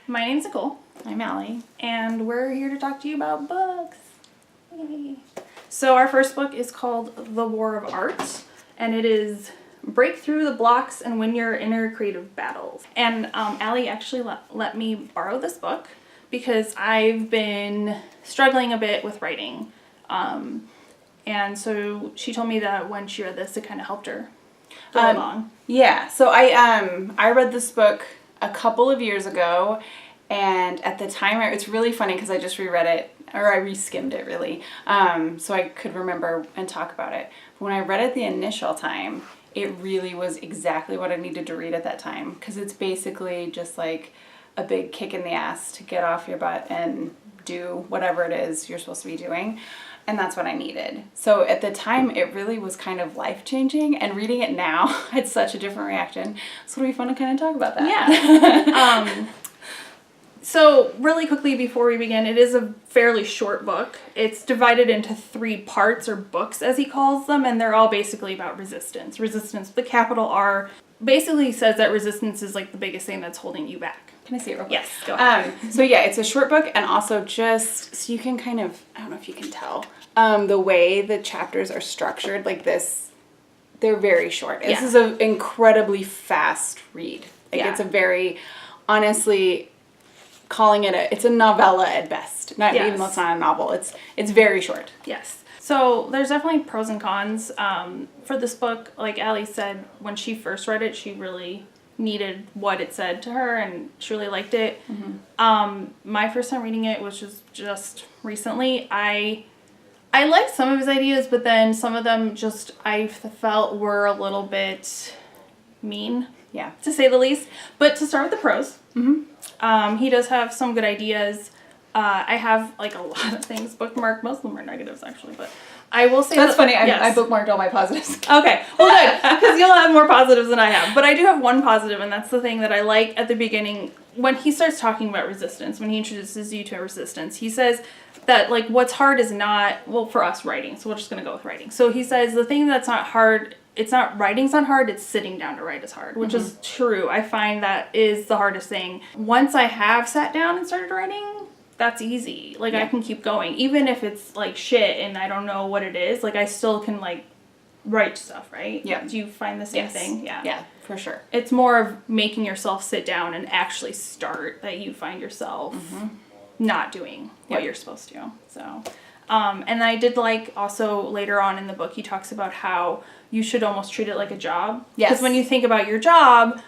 My name's Nicole. I'm Allie. And we're here to talk to you about books. Yay. So our first book is called The War of Art, and it is Break Through the Blocks and Win Your Inner Creative Battles. And Allie actually let me borrow this book because I've been struggling a bit with writing. And so she told me that when she read this, it kind of helped her go along. Yeah, so I read this book a couple of years ago, and at the time, it's really funny because I just reread it, or I reskimmed it really, so I could remember and talk about it. But when I read it the initial time, it really was exactly what I needed to read at that time, because it's basically just like a big kick in the ass to get off your butt and do whatever it is you're supposed to be doing. And that's what I needed. So at the time, it really was kind of life-changing. And reading it now, I had such a different reaction. So it'll be fun to kind of talk about that. Yeah. So really quickly before we begin, it is a fairly short book. It's divided into 3 parts, or books as he calls them, and they're all basically about resistance. Resistance with the capital R basically says that resistance is like the biggest thing that's holding you back. Can I say it real quick? Yes, go ahead. So yeah, it's a short book, and also just so you can kind of, I don't know if you can tell, the way the chapters are structured like this, they're very short. Yeah. This is an incredibly fast read. Like Yeah. it's a very, honestly, calling it it's a novella at best. Not Yes. even though it's not a novel. It's very short. Yes. So there's definitely pros and cons. For this book, like Allie said, when she first read it, she really needed what it said to her and she really liked it. Mm-hmm. My first time reading it was just recently. I liked some of his ideas, but then some of them just I felt were a little bit mean, Yeah. to say the least. But to start with the pros, Mm-hmm. he does have some good ideas. I have like a lot of things bookmarked. Most of them are negatives actually, but I will say That's funny. yes. I bookmarked all my positives. Okay, well good, because you'll have more positives than I have. But I do have one positive, and that's the thing that I like at the beginning. When he starts talking about resistance, when he introduces you to resistance, he says that like what's hard is not, well, for us, writing. So we're just going to go with writing. So he says the thing that's not hard, it's not writing's not hard, it's sitting down to write is hard, which is true. I find that is the hardest thing. Once I have sat down and started writing, that's easy. Like, I can keep going. Even if it's, like, shit and I don't know what it is, like, I still can, like, write stuff, right? Yeah. Do you find the same thing? Yeah. Yeah, for sure. It's more of making yourself sit down and actually start that you find yourself not doing what you're supposed to. So, and I did like also later on in the book, he talks about how you should almost treat it like a job. Yes. Because when you think about your job,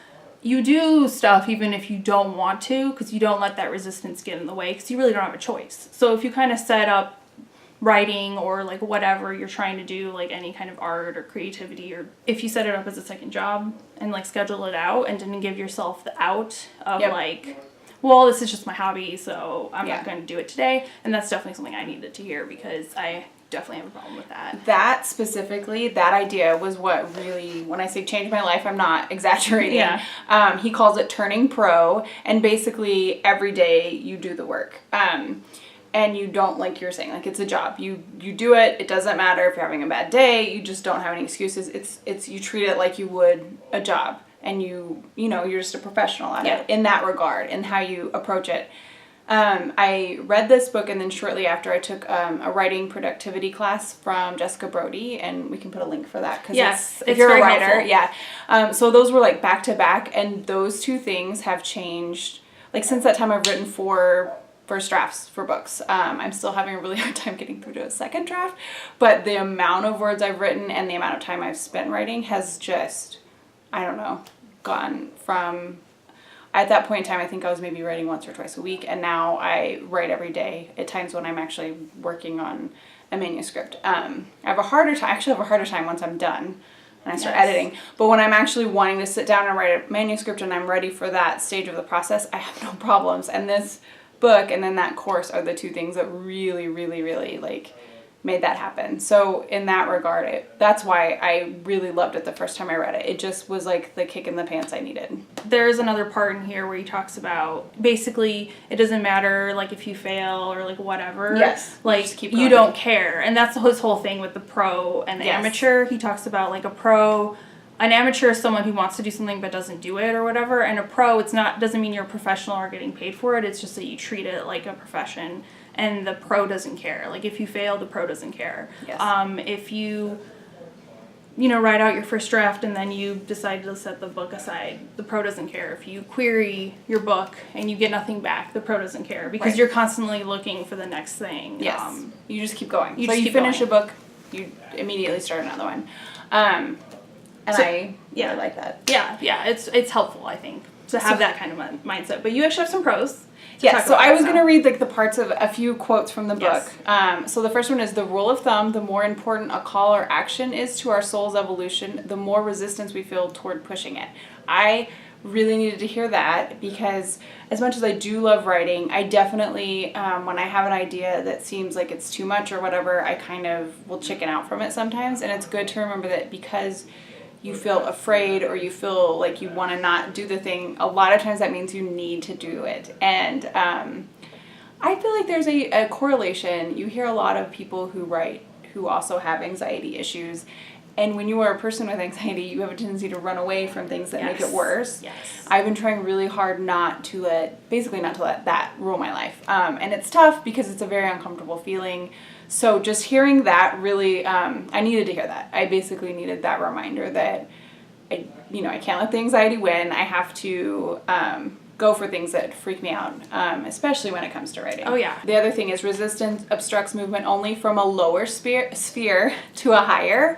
you do stuff even if you don't want to, because you don't let that resistance get in the way, because you really don't have a choice. So if you kind of set up writing or like whatever you're trying to do, like any kind of art or creativity, or if you set it up as a second job and like schedule it out and didn't give yourself the out of like, well, this is just my hobby, so I'm not going to do it today. And that's definitely something I needed to hear, because I definitely have a problem with that. That specifically, that idea was what really, when I say changed my life, I'm not exaggerating. Yeah. He calls it turning pro, and basically every day you do the work. And you don't, like you're saying, like it's a job. You do it. It doesn't matter if you're having a bad day. You just don't have any excuses. It's you treat it like you would a job, and you're just a professional at it in that regard, and how you approach it. I read this book, and then shortly after I took a writing productivity class from Jessica Brody, and we can put a link for that, because if you're a writer, so those were like back to back, and those 2 things have changed. Like since that time, I've written 4 first drafts for books. I'm still having a really hard time getting through to a second draft, but the amount of words I've written and the amount of time I've spent writing has just, I don't know, gone from. At that point in time, I think I was maybe writing once or twice a week, and now I write every day, at times when I'm actually working on a manuscript. I have a harder time once I'm done and I start editing. But when I'm actually wanting to sit down and write a manuscript and I'm ready for that stage of the process, I have no problems. And this book and then that course are the 2 things that really, really, really, like, made that happen. So in that regard, that's why I really loved it the first time I read it. It just was like the kick in the pants I needed. There's another part in here where he talks about basically it doesn't matter like if you fail or like whatever. Yes. Like you don't care. And that's his whole thing with the pro and the amateur. He talks about like a pro an amateur is someone who wants to do something but doesn't do it or whatever, and a pro, doesn't mean you're a professional or getting paid for it. It's just that you treat it like a profession, and the pro doesn't care. Like, if you fail, the pro doesn't care. Yes. If you write out your first draft and then you decide to set the book aside, the pro doesn't care. If you query your book and you get nothing back, the pro doesn't care, because you're constantly looking for the next thing. Yes. You just keep going. You finish a book, you immediately start another one. I really like that. Yeah, it's helpful, I think, to have that kind of mindset. But you actually have some pros. Yeah, so I was going to read the parts of a few quotes from the book. Yes. So the first one is, the rule of thumb: the more important a call or action is to our soul's evolution, the more resistance we feel toward pushing it. I really needed to hear that, because as much as I do love writing, I definitely, when I have an idea that seems like it's too much or whatever, I kind of will chicken out from it sometimes. And it's good to remember that because you feel afraid or you feel like you want to not do the thing, a lot of times that means you need to do it. And I feel like there's a correlation. You hear a lot of people who write who also have anxiety issues. And when you are a person with anxiety, you have a tendency to run away from things that make it worse. Yes. I've been trying really hard not to let that rule my life. And it's tough because it's a very uncomfortable feeling. So just hearing that really, I needed to hear that. I basically needed that reminder that I can't let the anxiety win. I have to go for things that freak me out, especially when it comes to writing. Oh, yeah. The other thing is, resistance obstructs movement only from a lower sphere to a higher.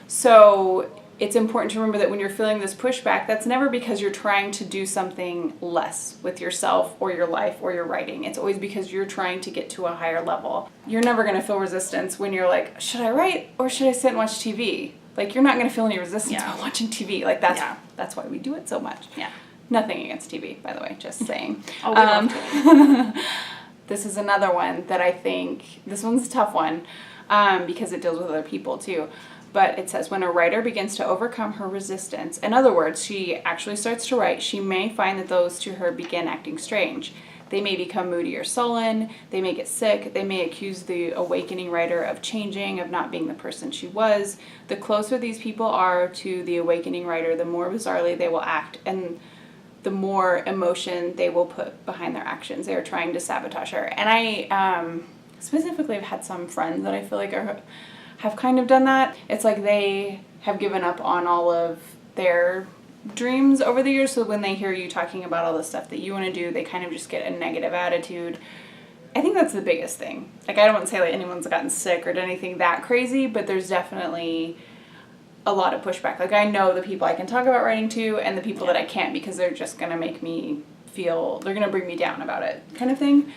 So it's important to remember that when you're feeling this pushback, that's never because you're trying to do something less with yourself or your life or your writing. It's always because you're trying to get to a higher level. You're never going to feel resistance when you're like, should I write or should I sit and watch TV? Like, you're not going to feel any resistance while watching TV. Like, that's why we do it so much. Yeah. Nothing against TV, by the way, just saying. Oh, we love TV. This is another one that I think, this one's a tough one, because it deals with other people too. But it says, when a writer begins to overcome her resistance, in other words, she actually starts to write, she may find that those to her begin acting strange. They may become moody or sullen, they may get sick, they may accuse the awakening writer of changing, of not being the person she was. The closer these people are to the awakening writer, the more bizarrely they will act, and the more emotion they will put behind their actions. They are trying to sabotage her. And I specifically have had some friends that I feel like have kind of done that. It's like they have given up on all of their dreams over the years, so when they hear you talking about all the stuff that you want to do, they kind of just get a negative attitude. I think that's the biggest thing. Like, I don't want to say like anyone's gotten sick or done anything that crazy, but there's definitely a lot of pushback. Like, I know the people I can talk about writing to and the people that I can't, because they're just going to make me feel, they're going to bring me down about it, kind of thing.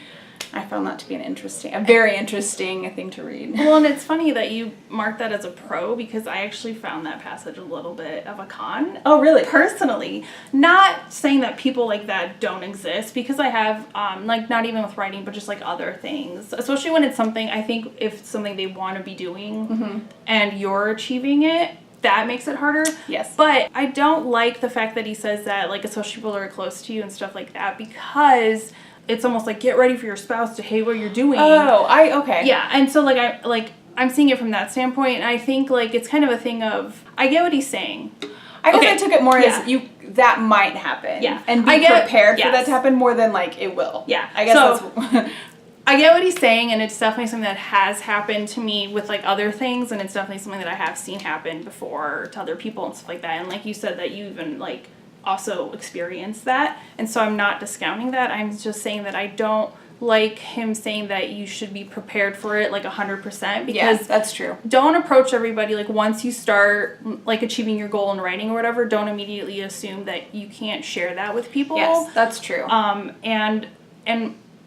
I found that to be a very interesting thing to read. Well, and it's funny that you marked that as a pro, because I actually found that passage a little bit of a con. Oh, really? Personally. Not saying that people like that don't exist, because I have, not even with writing, but just like other things. Especially when it's something, I think if it's something they want to be doing and you're achieving it, that makes it harder. Yes. But I don't like the fact that he says that, like, especially people that are close to you and stuff like that, because it's almost like, get ready for your spouse to hate what you're doing. Oh, okay. Yeah, and so I'm seeing it from that standpoint, and I think like it's kind of a thing of, I get what he's saying. I guess I took it more as that might happen. Yeah. And be prepared for that to happen more than like it will. Yeah. I guess that's I get what he's saying, and it's definitely something that has happened to me with like other things, and it's definitely something that I have seen happen before to other people and stuff like that. And like you said, that you even like also experienced that, and so I'm not discounting that. I'm just saying that I don't like him saying that you should be prepared for it like 100%, because that's true. Don't approach everybody like, once you start like achieving your goal in writing or whatever, don't immediately assume that you can't share that with people. Yes, that's true. And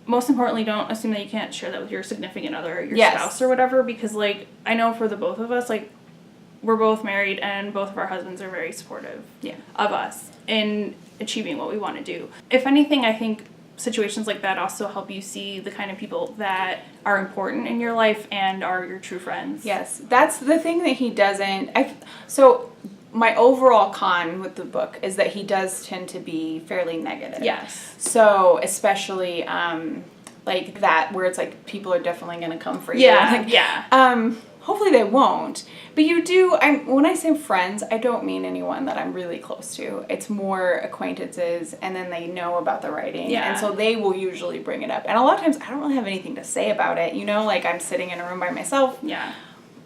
most importantly, don't assume that you can't share that with your significant other or your spouse or whatever, because like I know for the both of us, like we're both married and both of our husbands are very supportive of us in achieving what we want to do. If anything, I think situations like that also help you see the kind of people that are important in your life and are your true friends. Yes, that's the thing that he doesn't. So my overall con with the book is that he does tend to be fairly negative. Yes. So especially like that, where it's like people are definitely going to come for you. Yeah. Hopefully they won't, But when I say friends, I don't mean anyone that I'm really close to. It's more acquaintances, and then they know about the writing. Yeah. And so they will usually bring it up. And a lot of times I don't really have anything to say about it. You know, like I'm sitting in a room by myself. Yeah.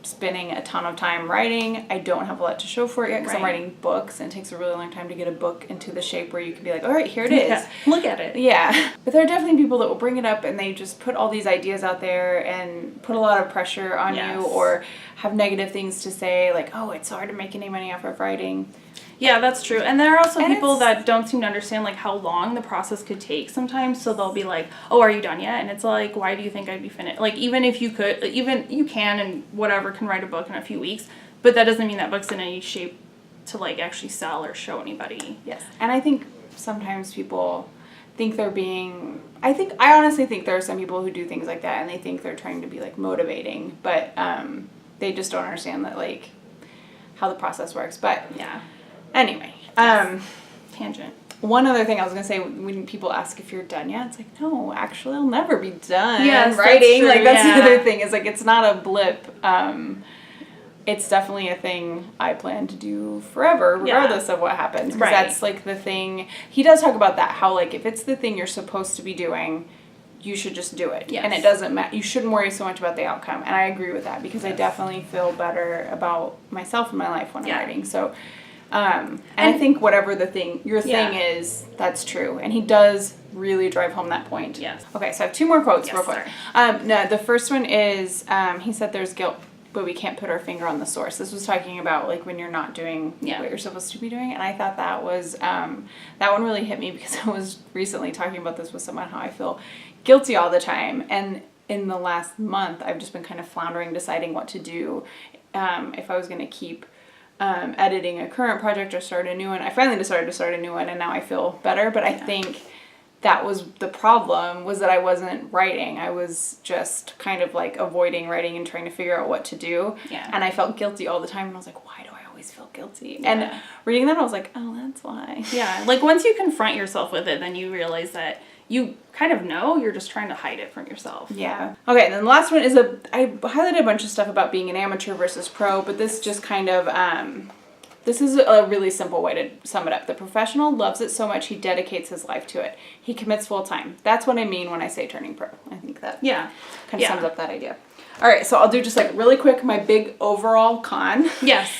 Spending a ton of time writing. I don't have a lot to show for it yet because I'm writing books, and it takes a really long time to get a book into the shape where you can be like, all right, here it is. Yeah. Look at it. Yeah. But there are definitely people that will bring it up and they just put all these ideas out there and put a lot of pressure on you, or have negative things to say, like, oh, it's hard to make any money off of writing. Yeah, that's true. And there are also people that don't seem to understand, like, how long the process could take sometimes. So they'll be like, oh, are you done yet? And it's like, why do you think I'd be finished? Like, even if you could, even you can and whatever can write a book in a few weeks, but that doesn't mean that book's in any shape to, like, actually sell or show anybody. Yes. And I think sometimes people think they're being, I honestly think there are some people who do things like that and they think they're trying to be, like, motivating, but they just don't understand that, like, how the process works. But yeah. Anyway, tangent. One other thing I was gonna say, when people ask if you're done yet, it's like, no, actually, I'll never be done. Yes, writing. that's true, That's the other thing. Is like, it's not a blip. It's definitely a thing I plan to do forever, regardless of what happens. Because that's like the thing. He does talk about that. How, like, if it's the thing you're supposed to be doing, you should just do it. Yes. And it doesn't matter. You shouldn't worry so much about the outcome. And I agree with that because I definitely feel better about myself and my life when I'm writing. So. And I think whatever your thing is, that's true. And he does really drive home that point. Yes. Okay, so I have two more quotes real quick. No, the first one is, he said there's guilt, but we can't put our finger on the source. This was talking about, like, when you're not doing what you're supposed to be doing. And I thought that was, that one really hit me because I was recently talking about this with someone, how I feel guilty all the time. And in the last month, I've just been kind of floundering, deciding what to do, if I was going to keep editing a current project or start a new one. I finally decided to start a new one and now I feel better, but I think that was the problem, was that I wasn't writing. I was just kind of like avoiding writing and trying to figure out what to do. Yeah. And I felt guilty all the time and I was like, why do I always feel guilty? Yeah. And reading that I was like, oh, that's why. Yeah, like once you confront yourself with it, then you realize that you kind of know, you're just trying to hide it from yourself. Yeah. Okay, then the last one is I highlighted a bunch of stuff about being an amateur versus pro, but this just kind of, this is a really simple way to sum it up. The professional loves it so much he dedicates his life to it. He commits full time. That's what I mean when I say turning pro. I think that kind of sums up that idea. All right, so I'll do just like really quick my big overall con. Yes.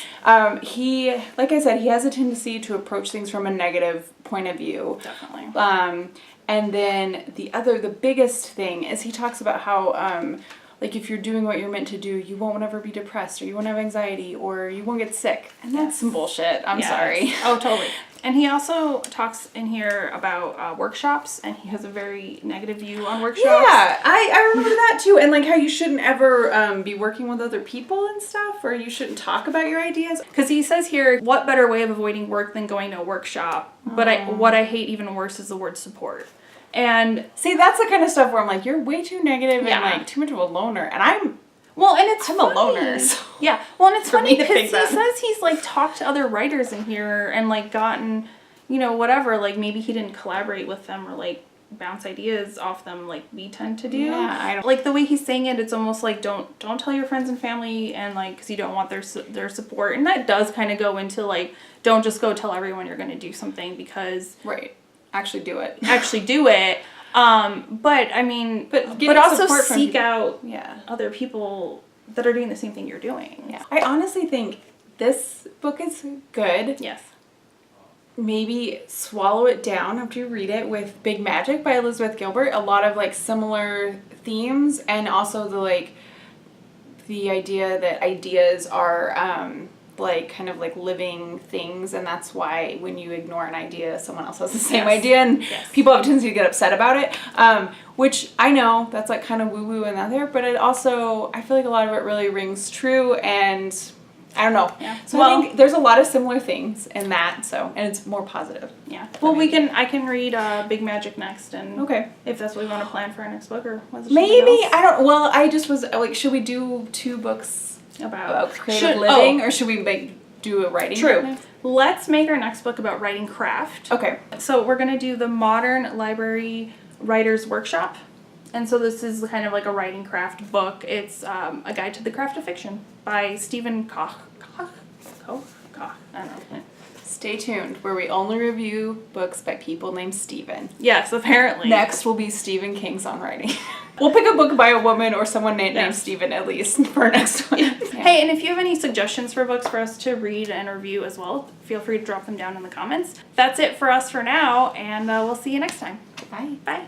He, like I said, he has a tendency to approach things from a negative point of view. Definitely. And then the biggest thing is he talks about how, like, if you're doing what you're meant to do, you won't ever be depressed, or you won't have anxiety, or you won't get sick. And that's some bullshit. I'm sorry. Oh, totally. And he also talks in here about workshops, and he has a very negative view on workshops. Yeah, I remember that too. And like how you shouldn't ever be working with other people and stuff, or you shouldn't talk about your ideas. Because he says here, what better way of avoiding work than going to a workshop? But what I hate even worse is the word support. And see, that's the kind of stuff where I'm like, you're way too negative and like too much of a loner. And I'm a loner. So yeah. Well, and it's funny because he says he's like talked to other writers in here and like gotten, whatever, like maybe he didn't collaborate with them or like bounce ideas off them like we tend to do. Yeah, I don't like the way he's saying it, it's almost like don't tell your friends and family, and like because you don't want their support, and that does kind of go into like don't just go tell everyone you're going to do something because actually do it. But I mean, but also seek out other people that are doing the same thing you're doing. Yeah. I honestly think this book is good. Yes. Maybe swallow it down after you read it with Big Magic by Elizabeth Gilbert. A lot of like similar themes, and also the idea that ideas are like kind of like living things, and that's why when you ignore an idea, someone else has the same idea, and people have a tendency to get upset about it, which I know that's like kind of woo-woo and out there, but it also, I feel like a lot of it really rings true, and I don't know. Yeah. So I think there's a lot of similar things in that, and it's more positive. Yeah. Well, I can read Big Magic next, and if that's what we want to plan for our next book, or was it maybe else? I don't. Well, I just was like, should we do 2 books about creative living, or should we do a writing? True. Let's make our next book about writing craft. Okay. So we're gonna do the Modern Library Writers Workshop. And so this is kind of like a writing craft book. It's A Guide to the Craft of Fiction by Steven Koch. I don't know. Stay tuned, where we only review books by people named Steven. Yes, apparently. Next will be Stephen King's Songwriting. We'll pick a book by a woman or someone named Steven at least for our next one. Yeah. Hey, and if you have any suggestions for books for us to read and review as well, feel free to drop them down in the comments. That's it for us for now, and we'll see you next time. Bye. Bye.